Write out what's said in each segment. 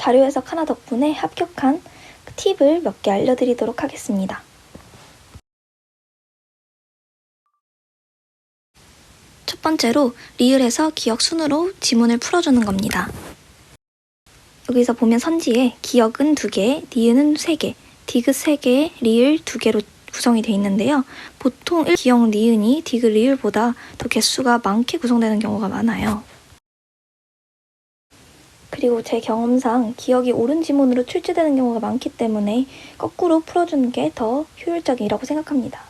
자료 해석 하나 덕분에 합격한 팁을 몇 개 알려드리도록 하겠습니다. 첫 번째로 리을에서 기억 순으로 지문을 풀어주는 겁니다. 여기서 보면 선지에 기억은 2개, 니은은 3개, 디귿 3개, 리을 2개로 구성이 되어 있는데요. 보통 기억 니은이 디귿 리을보다 더 개수가 많게 구성되는 경우가 많아요. 그리고 제 경험상 기억이 옳은 지문으로 출제되는 경우가 많기 때문에 거꾸로 풀어주는 게 더 효율적이라고 생각합니다.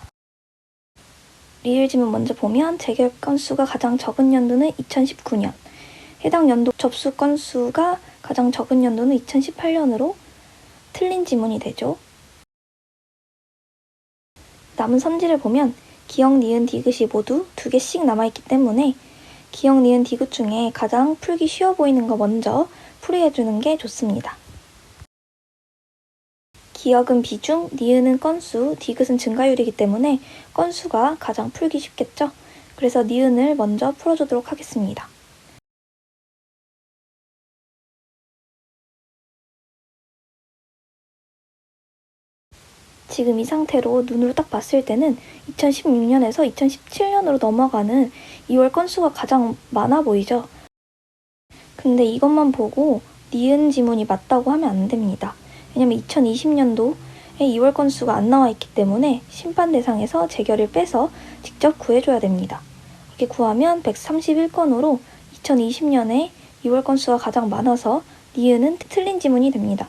리을 지문 먼저 보면 재결 건수가 가장 적은 연도는 2019년, 해당 연도 접수 건수가 가장 적은 연도는 2018년으로 틀린 지문이 되죠. 남은 선지를 보면 기억, 니은, 디귿이 모두 2개씩 남아있기 때문에 기억, 니은, 디귿 중에 가장 풀기 쉬워 보이는 거 먼저 풀이해주는 게 좋습니다. 기억은 비중, 니은은 건수, 디귿은 증가율이기 때문에 건수가 가장 풀기 쉽겠죠? 그래서 니은을 먼저 풀어주도록 하겠습니다. 지금 이 상태로 눈으로 딱 봤을 때는 2016년에서 2017년으로 넘어가는 2월 건수가 가장 많아 보이죠? 근데 이것만 보고 니은 지문이 맞다고 하면 안 됩니다. 왜냐면 2020년도에 2월 건수가 안 나와 있기 때문에 심판 대상에서 재결을 빼서 직접 구해줘야 됩니다. 이렇게 구하면 131건으로 2020년에 2월 건수가 가장 많아서 니은은 틀린 지문이 됩니다.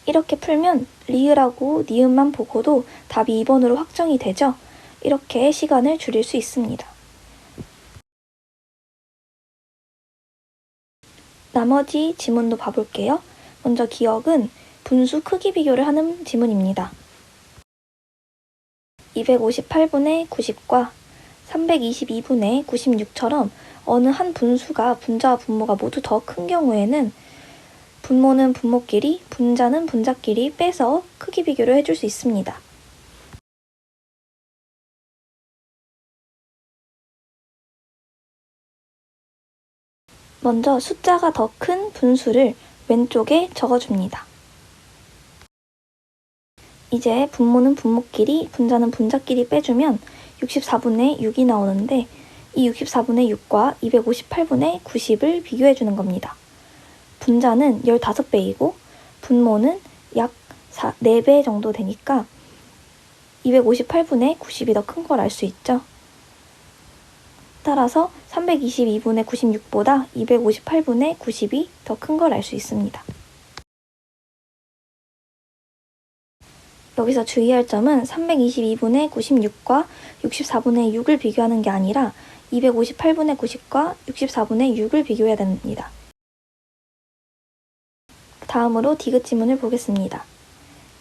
이렇게 풀면 리을하고 니은만 보고도 답이 2번으로 확정이 되죠? 이렇게 시간을 줄일 수 있습니다. 나머지 지문도 봐볼게요. 먼저 기억은 분수 크기 비교를 하는 지문입니다. 258분의 90과 322분의 96처럼 어느 한 분수가 분자와 분모가 모두 더 큰 경우에는 분모는 분모끼리, 분자는 분자끼리 빼서 크기 비교를 해줄 수 있습니다. 먼저 숫자가 더 큰 분수를 왼쪽에 적어줍니다. 이제 분모는 분모끼리, 분자는 분자끼리 빼주면 64분의 6이 나오는데 이 64분의 6과 258분의 90을 비교해주는 겁니다. 분자는 15배이고 분모는 약 4배 정도 되니까 258분의 90이 더 큰 걸 알 수 있죠. 따라서 322분의 96보다 258분의 90이 더 큰 걸 알 수 있습니다. 여기서 주의할 점은 322분의 96과 64분의 6을 비교하는 게 아니라 258분의 90과 64분의 6을 비교해야 됩니다. 다음으로 디귿 지문을 보겠습니다.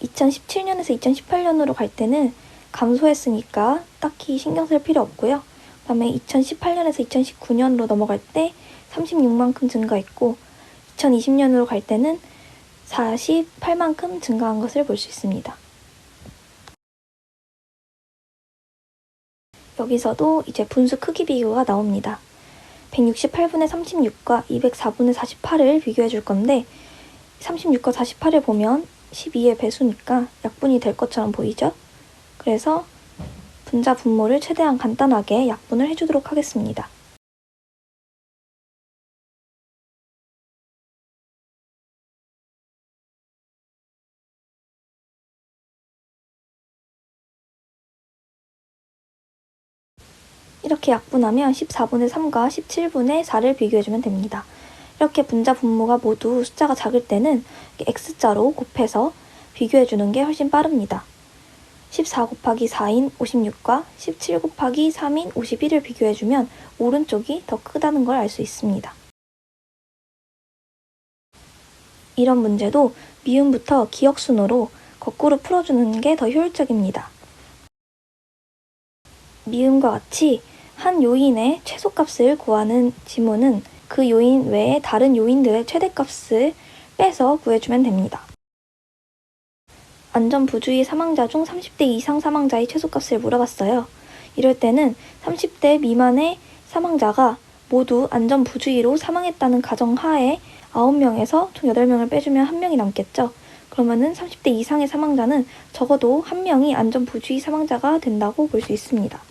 2017년에서 2018년으로 갈 때는 감소했으니까 딱히 신경 쓸 필요 없고요. 그 다음에 2018년에서 2019년으로 넘어갈 때 36만큼 증가했고 2020년으로 갈 때는 48만큼 증가한 것을 볼 수 있습니다. 여기서도 이제 분수 크기 비교가 나옵니다. 168분의 36과 204분의 48을 비교해 줄 건데 36과 48을 보면 12의 배수니까 약분이 될 것처럼 보이죠? 그래서 분자 분모를 최대한 간단하게 약분을 해주도록 하겠습니다. 이렇게 약분하면 14분의 3과 17분의 4를 비교해주면 됩니다. 이렇게 분자 분모가 모두 숫자가 작을 때는 X자로 곱해서 비교해주는 게 훨씬 빠릅니다. 14 곱하기 4인 56과 17 곱하기 3인 51을 비교해주면 오른쪽이 더 크다는 걸 알 수 있습니다. 이런 문제도 미음부터 기억순으로 거꾸로 풀어주는 게 더 효율적입니다. 미음과 같이 한 요인의 최소값을 구하는 지문은 그 요인 외에 다른 요인들의 최대값을 빼서 구해주면 됩니다. 안전부주의 사망자 중 30대 이상 사망자의 최소값을 물어봤어요. 이럴 때는 30대 미만의 사망자가 모두 안전부주의로 사망했다는 가정하에 9명에서 총 8명을 빼주면 1명이 남겠죠. 그러면은 30대 이상의 사망자는 적어도 1명이 안전부주의 사망자가 된다고 볼 수 있습니다.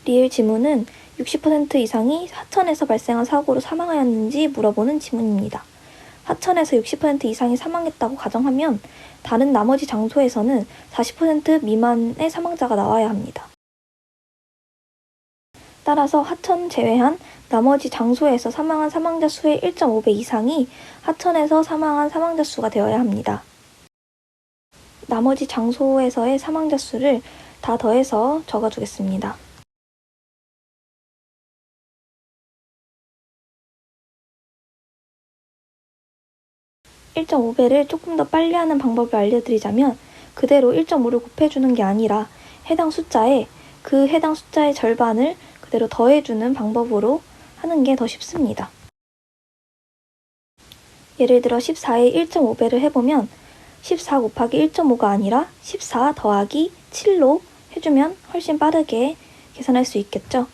리을 지문은 60% 이상이 하천에서 발생한 사고로 사망하였는지 물어보는 지문입니다. 하천에서 60% 이상이 사망했다고 가정하면 다른 나머지 장소에서는 40% 미만의 사망자가 나와야 합니다. 따라서 하천 제외한 나머지 장소에서 사망한 사망자 수의 1.5배 이상이 하천에서 사망한 사망자 수가 되어야 합니다. 나머지 장소에서의 사망자 수를 다 더해서 적어주겠습니다. 1.5배를 조금 더 빨리 하는 방법을 알려드리자면 그대로 1.5를 곱해주는 게 아니라 해당 숫자에 그 해당 숫자의 절반을 그대로 더해주는 방법으로 하는 게 더 쉽습니다. 예를 들어 14에 1.5배를 해보면 14 곱하기 1.5가 아니라 14 더하기 7로 해주면 훨씬 빠르게 계산할 수 있겠죠.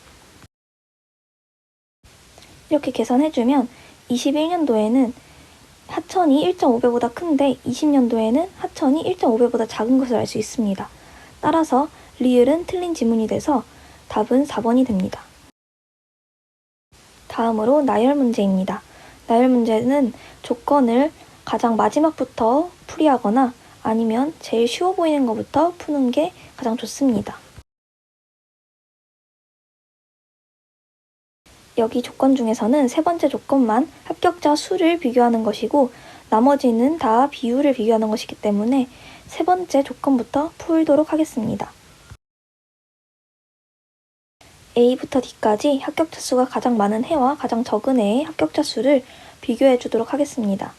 이렇게 계산해주면 21년도에는 하천이 1.5배보다 큰데 20년도에는 하천이 1.5배보다 작은 것을 알 수 있습니다. 따라서 리을은 틀린 지문이 돼서 답은 4번이 됩니다. 다음으로 나열 문제입니다. 나열 문제는 조건을 가장 마지막부터 풀이하거나 아니면 제일 쉬워 보이는 것부터 푸는 게 가장 좋습니다. 여기 조건 중에서는 세 번째 조건만 합격자 수를 비교하는 것이고 나머지는 다 비율을 비교하는 것이기 때문에 세 번째 조건부터 풀도록 하겠습니다. A부터 D까지 합격자 수가 가장 많은 해와 가장 적은 해의 합격자 수를 비교해 주도록 하겠습니다.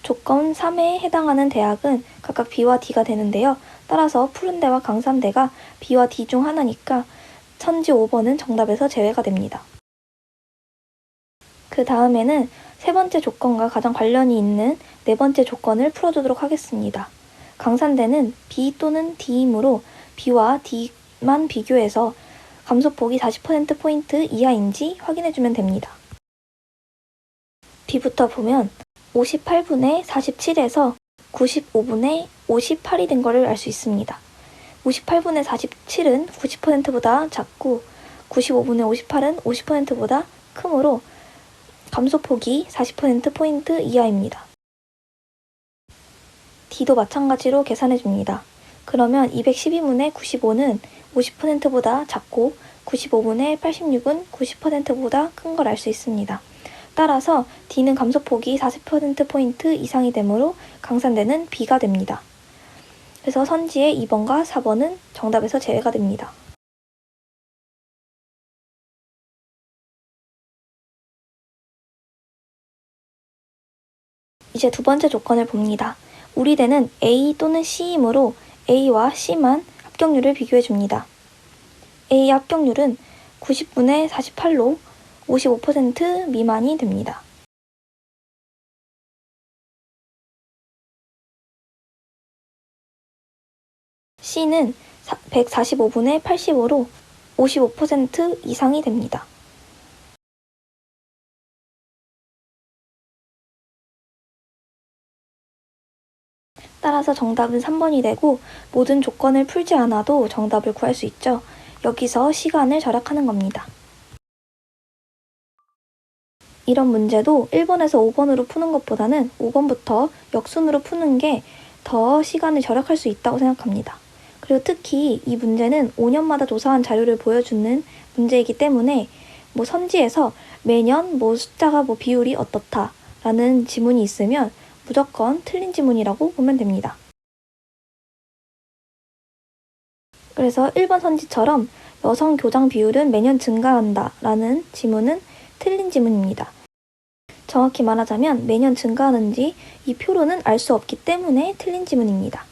조건 3에 해당하는 대학은 각각 B와 D가 되는데요. 따라서 푸른대와 강산대가 B와 D 중 하나니까 천지 5번은 정답에서 제외가 됩니다. 그 다음에는 세 번째 조건과 가장 관련이 있는 네 번째 조건을 풀어주도록 하겠습니다. 강산대는 B 또는 D이므로 B와 D만 비교해서 감소폭이 40%포인트 이하인지 확인해주면 됩니다. B부터 보면 58분의 47에서 95분의 58이 된 것을 알 수 있습니다. 58분의 47은 90%보다 작고 95분의 58은 50%보다 크므로 감소폭이 40%포인트 이하입니다. D도 마찬가지로 계산해줍니다. 그러면 212분의 95는 50%보다 작고 95분의 86은 90%보다 큰 걸 알 수 있습니다. 따라서 D는 감소폭이 40%포인트 이상이 되므로 강산대는 B가 됩니다. 그래서 선지의 2번과 4번은 정답에서 제외가 됩니다. 이제 두 번째 조건을 봅니다. 우리 대는 A 또는 C이므로 A와 C만 합격률을 비교해줍니다. A 합격률은 90분의 48로 55% 미만이 됩니다. C는 145분의 85로 55% 이상이 됩니다. 따라서 정답은 3번이 되고 모든 조건을 풀지 않아도 정답을 구할 수 있죠. 여기서 시간을 절약하는 겁니다. 이런 문제도 1번에서 5번으로 푸는 것보다는 5번부터 역순으로 푸는 게 더 시간을 절약할 수 있다고 생각합니다. 그리고 특히 이 문제는 5년마다 조사한 자료를 보여주는 문제이기 때문에 선지에서 매년 숫자가 비율이 어떻다 라는 지문이 있으면 무조건 틀린 지문이라고 보면 됩니다. 그래서 1번 선지처럼 여성 교장 비율은 매년 증가한다 라는 지문은 틀린 지문입니다. 정확히 말하자면 매년 증가하는지 이 표로는 알 수 없기 때문에 틀린 지문입니다.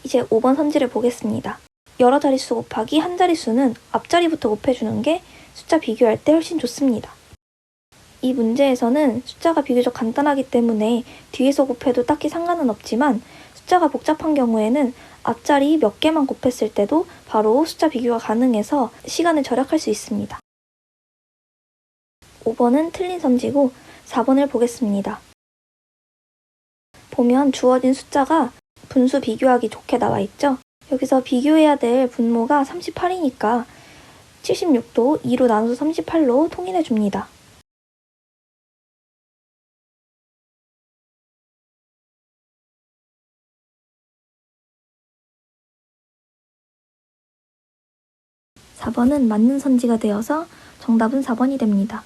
이제 5번 선지를 보겠습니다. 여러 자릿수 곱하기 한 자릿수는 앞자리부터 곱해주는 게 숫자 비교할 때 훨씬 좋습니다. 이 문제에서는 숫자가 비교적 간단하기 때문에 뒤에서 곱해도 딱히 상관은 없지만 숫자가 복잡한 경우에는 앞자리 몇 개만 곱했을 때도 바로 숫자 비교가 가능해서 시간을 절약할 수 있습니다. 5번은 틀린 선지고 4번을 보겠습니다. 보면 주어진 숫자가 분수 비교하기 좋게 나와 있죠? 여기서 비교해야 될 분모가 38이니까 76도 2로 나눠서 38로 통일해 줍니다. (4번은) 맞는 선지가 되어서 정답은 4번이 됩니다.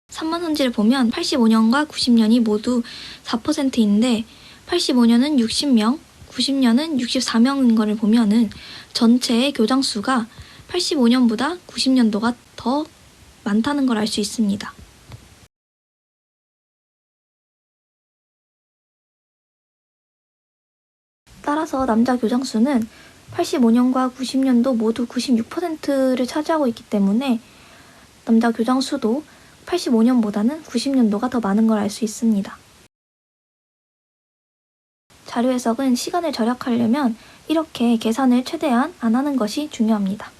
3번 선지를 보면 85년과 90년이 모두 4%인데 85년은 60명, 90년은 64명인 것을 보면은 전체의 교장수가 85년보다 90년도가 더 많다는 걸 알 수 있습니다. 따라서 남자 교장수는 85년과 90년도 모두 96%를 차지하고 있기 때문에 남자 교장수도 85년보다는 90년도가 더 많은 걸 알 수 있습니다. 자료 해석은 시간을 절약하려면 이렇게 계산을 최대한 안 하는 것이 중요합니다.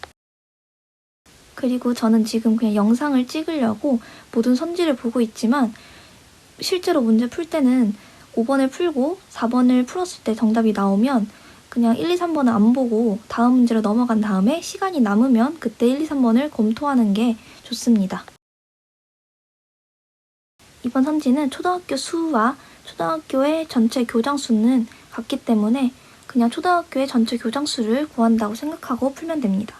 그리고 저는 지금 그냥 영상을 찍으려고 모든 선지를 보고 있지만 실제로 문제 풀 때는 5번을 풀고 4번을 풀었을 때 정답이 나오면 그냥 1, 2, 3번을 안 보고 다음 문제로 넘어간 다음에 시간이 남으면 그때 1, 2, 3번을 검토하는 게 좋습니다. 이번 선지는 초등학교 수와 초등학교의 전체 교장 수는 같기 때문에 그냥 초등학교의 전체 교장 수를 구한다고 생각하고 풀면 됩니다.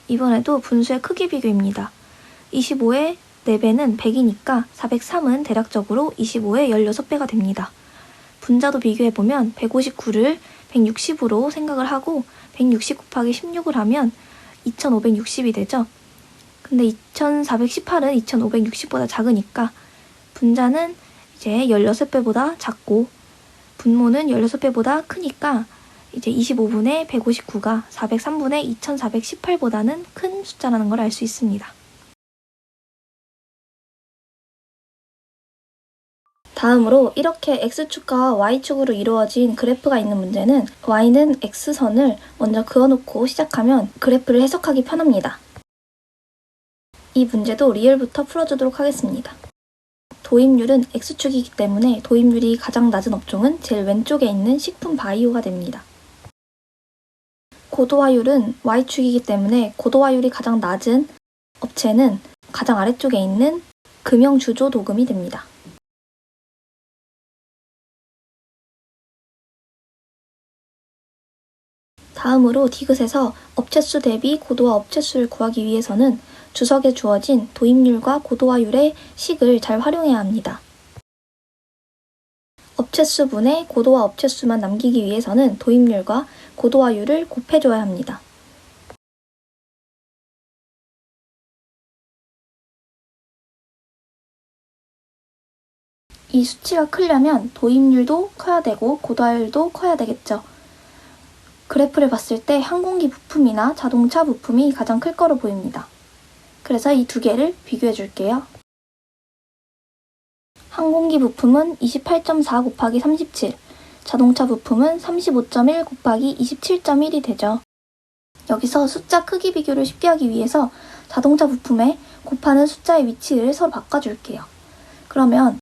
이번에도 분수의 크기 비교입니다. 25의 4배는 100이니까 403은 대략적으로 25의 16배가 됩니다. 분자도 비교해보면 159를 160으로 생각을 하고 160 곱하기 16을 하면 2560이 되죠. 근데 2418은 2560보다 작으니까 분자는 이제 16배보다 작고 분모는 16배보다 크니까 이제 25분의 159가 403분의 2418보다는 큰 숫자라는 걸 알 수 있습니다. 다음으로 이렇게 X축과 Y축으로 이루어진 그래프가 있는 문제는 Y는 X선을 먼저 그어놓고 시작하면 그래프를 해석하기 편합니다. 이 문제도 리을부터 풀어주도록 하겠습니다. 도입률은 X축이기 때문에 도입률이 가장 낮은 업종은 제일 왼쪽에 있는 식품 바이오가 됩니다. 고도화율은 Y축이기 때문에 고도화율이 가장 낮은 업체는 가장 아래쪽에 있는 금형주조 도금이 됩니다. 다음으로 디귿에서 업체수 대비 고도화 업체수를 구하기 위해서는 주석에 주어진 도입률과 고도화율의 식을 잘 활용해야 합니다. 업체수분의 고도화 업체수만 남기기 위해서는 도입률과 고도화율을 곱해줘야 합니다. 이 수치가 크려면 도입률도 커야 되고 고도화율도 커야 되겠죠. 그래프를 봤을 때 항공기 부품이나 자동차 부품이 가장 클 거로 보입니다. 그래서 이 두 개를 비교해 줄게요. 항공기 부품은 28.4 곱하기 37, 자동차 부품은 35.1 곱하기 27.1이 되죠. 여기서 숫자 크기 비교를 쉽게 하기 위해서 자동차 부품에 곱하는 숫자의 위치를 서로 바꿔줄게요. 그러면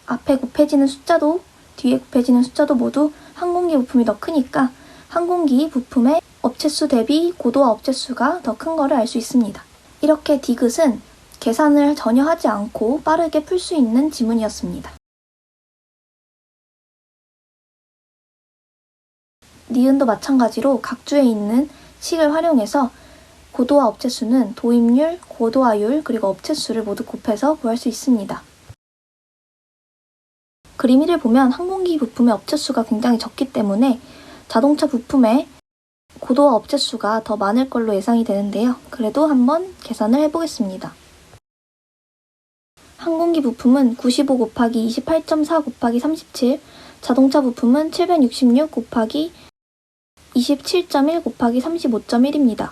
앞에 곱해지는 숫자도 뒤에 곱해지는 숫자도 모두 항공기 부품이 더 크니까 항공기 부품의 업체수 대비 고도화 업체수가 더 큰 거를 알 수 있습니다. 이렇게 디귿은 계산을 전혀 하지 않고 빠르게 풀 수 있는 지문이었습니다. 니은도 마찬가지로 각주에 있는 식을 활용해서 고도화 업체수는 도입률, 고도화율, 그리고 업체수를 모두 곱해서 구할 수 있습니다. 그림 1을 보면 항공기 부품의 업체수가 굉장히 적기 때문에 자동차 부품의 고도화 업체수가 더 많을 걸로 예상이 되는데요. 그래도 한번 계산을 해보겠습니다. 항공기 부품은 95 곱하기 28.4 곱하기 37, 자동차 부품은 766 곱하기 27.1 곱하기 35.1입니다.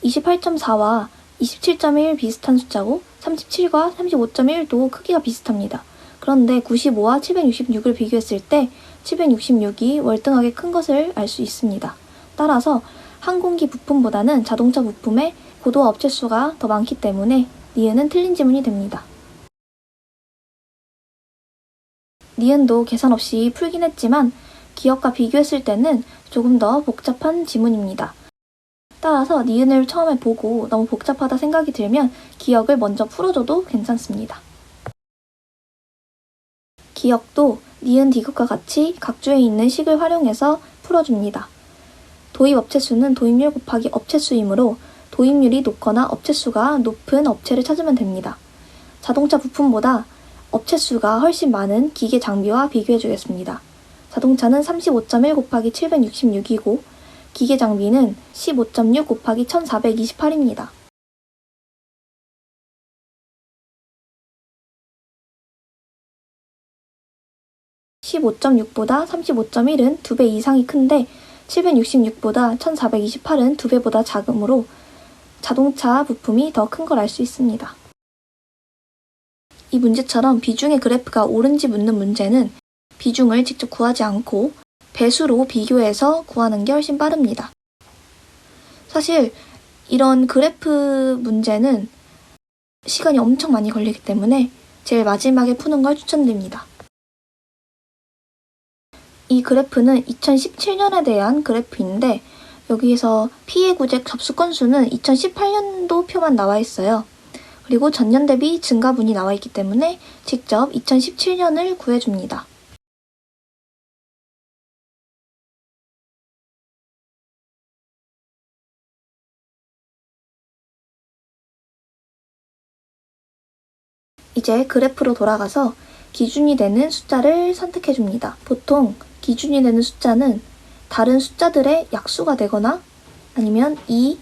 28.4와 27.1 비슷한 숫자고 37과 35.1도 크기가 비슷합니다. 그런데 95와 766을 비교했을 때 766이 월등하게 큰 것을 알 수 있습니다. 따라서 항공기 부품보다는 자동차 부품의 고도화 업체 수가 더 많기 때문에 니은은 틀린 지문이 됩니다. 니은도 계산 없이 풀긴 했지만 기억과 비교했을 때는 조금 더 복잡한 지문입니다. 따라서 니은을 처음에 보고 너무 복잡하다 생각이 들면 기억을 먼저 풀어줘도 괜찮습니다. 기억도 니은 디귿과 같이 각주에 있는 식을 활용해서 풀어줍니다. 도입 업체 수는 도입률 곱하기 업체 수이므로 도입률이 높거나 업체 수가 높은 업체를 찾으면 됩니다. 자동차 부품보다 업체 수가 훨씬 많은 기계 장비와 비교해 주겠습니다. 자동차는 35.1 곱하기 766이고 기계 장비는 15.6 곱하기 1428입니다. (15.6보다) (35.1은) 2배 이상이 큰데 766보다 1428은 2배보다 작으므로 자동차 부품이 더 큰 걸 알 수 있습니다. 이 문제처럼 비중의 그래프가 옳은지 묻는 문제는 비중을 직접 구하지 않고 배수로 비교해서 구하는 게 훨씬 빠릅니다. 사실 이런 그래프 문제는 시간이 엄청 많이 걸리기 때문에 제일 마지막에 푸는 걸 추천드립니다. 이 그래프는 2017년에 대한 그래프인데 여기에서 피해 구제 접수 건수는 2018년도 표만 나와 있어요. 그리고 전년 대비 증가분이 나와 있기 때문에 직접 2017년을 구해줍니다. 이제 그래프로 돌아가서 기준이 되는 숫자를 선택해줍니다. 보통 기준이 되는 숫자는 다른 숫자들의 약수가 되거나 아니면 2,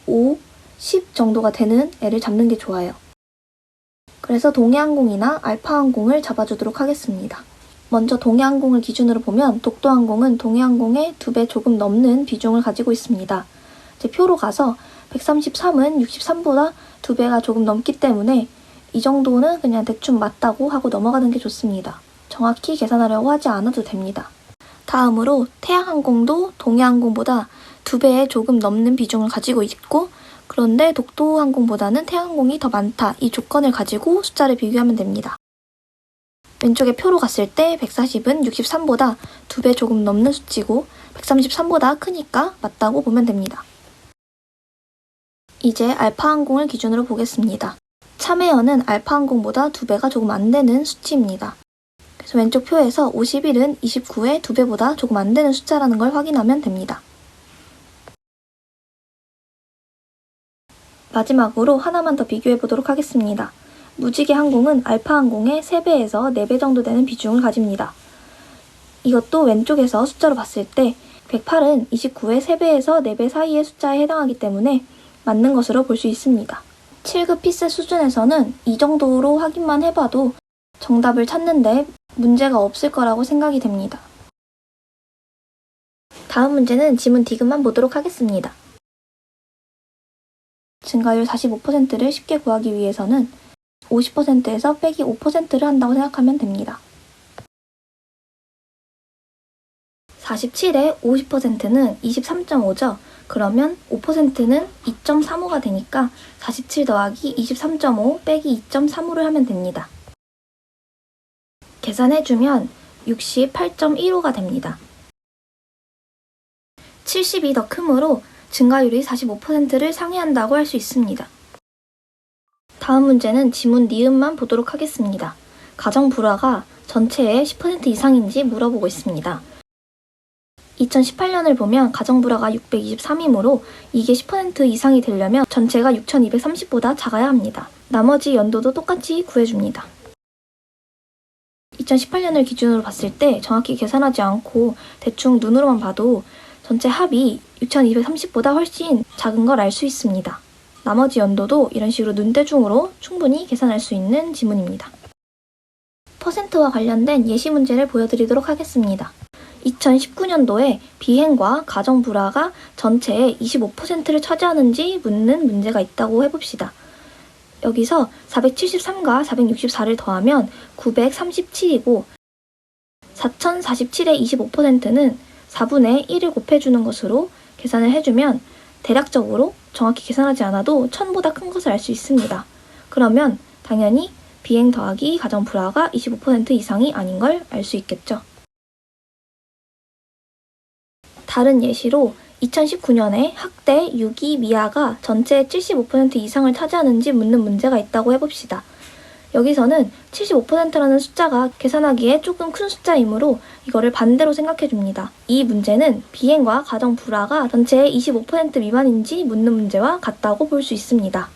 5, 10 정도가 되는 애를 잡는 게 좋아요. 그래서 동해항공이나 알파항공을 잡아주도록 하겠습니다. 먼저 동해항공을 기준으로 보면 독도항공은 동해항공의 2배 조금 넘는 비중을 가지고 있습니다. 제 표로 가서 133은 63보다 2배가 조금 넘기 때문에 이 정도는 그냥 대충 맞다고 하고 넘어가는 게 좋습니다. 정확히 계산하려고 하지 않아도 됩니다. 다음으로 태양항공도 동해항공보다 2배에 조금 넘는 비중을 가지고 있고 그런데 독도항공보다는 태양항공이 더 많다. 이 조건을 가지고 숫자를 비교하면 됩니다. 왼쪽에 표로 갔을 때 140은 63보다 2배 조금 넘는 수치고 133보다 크니까 맞다고 보면 됩니다. 이제 알파항공을 기준으로 보겠습니다. 참에어는 알파항공보다 2배가 조금 안 되는 수치입니다. 그래서 왼쪽 표에서 51은 29의 2배보다 조금 안 되는 숫자라는 걸 확인하면 됩니다. 마지막으로 하나만 더 비교해 보도록 하겠습니다. 무지개 항공은 알파항공의 3배에서 4배 정도 되는 비중을 가집니다. 이것도 왼쪽에서 숫자로 봤을 때 108은 29의 3배에서 4배 사이의 숫자에 해당하기 때문에 맞는 것으로 볼 수 있습니다. 7급 피셋 수준에서는 이 정도로 확인만 해봐도 정답을 찾는데 문제가 없을 거라고 생각이 됩니다. 다음 문제는 지문 디귿만 보도록 하겠습니다. 증가율 45%를 쉽게 구하기 위해서는 50%에서 빼기 5%를 한다고 생각하면 됩니다. 47의 50%는 23.5죠. 그러면 5%는 2.35가 되니까 47 더하기 23.5 빼기 2.35를 하면 됩니다. 계산해주면 68.15가 됩니다. 70이 더 크므로 증가율이 45%를 상회한다고 할 수 있습니다. 다음 문제는 지문 니은만 보도록 하겠습니다. 가정 불화가 전체의 10% 이상인지 물어보고 있습니다. 2018년을 보면 가정 불화가 623이므로 이게 10% 이상이 되려면 전체가 6230보다 작아야 합니다. 나머지 연도도 똑같이 구해줍니다. 2018년을 기준으로 봤을 때 정확히 계산하지 않고 대충 눈으로만 봐도 전체 합이 6230보다 훨씬 작은 걸 알 수 있습니다. 나머지 연도도 이런 식으로 눈대중으로 충분히 계산할 수 있는 지문입니다. 퍼센트와 관련된 예시 문제를 보여드리도록 하겠습니다. 2019년도에 비행과 가정 불화가 전체의 25%를 차지하는지 묻는 문제가 있다고 해봅시다. 여기서 473과 464를 더하면 937이고 4047의 25%는 4분의 1을 곱해주는 것으로 계산을 해주면 대략적으로 정확히 계산하지 않아도 1000보다 큰 것을 알 수 있습니다. 그러면 당연히 비행 더하기 가정 불화가 25% 이상이 아닌 걸 알 수 있겠죠. 다른 예시로 2019년에 학대, 유기, 미아가 전체의 75% 이상을 차지하는지 묻는 문제가 있다고 해봅시다. 여기서는 75%라는 숫자가 계산하기에 조금 큰 숫자이므로 이거를 반대로 생각해줍니다. 이 문제는 비행과 가정 불화가 전체의 25% 미만인지 묻는 문제와 같다고 볼 수 있습니다.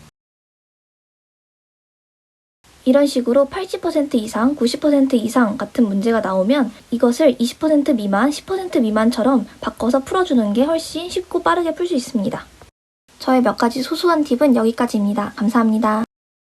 이런 식으로 80% 이상, 90% 이상 같은 문제가 나오면 이것을 20% 미만, 10% 미만처럼 바꿔서 풀어주는 게 훨씬 쉽고 빠르게 풀 수 있습니다. 저의 몇 가지 소소한 팁은 여기까지입니다. 감사합니다.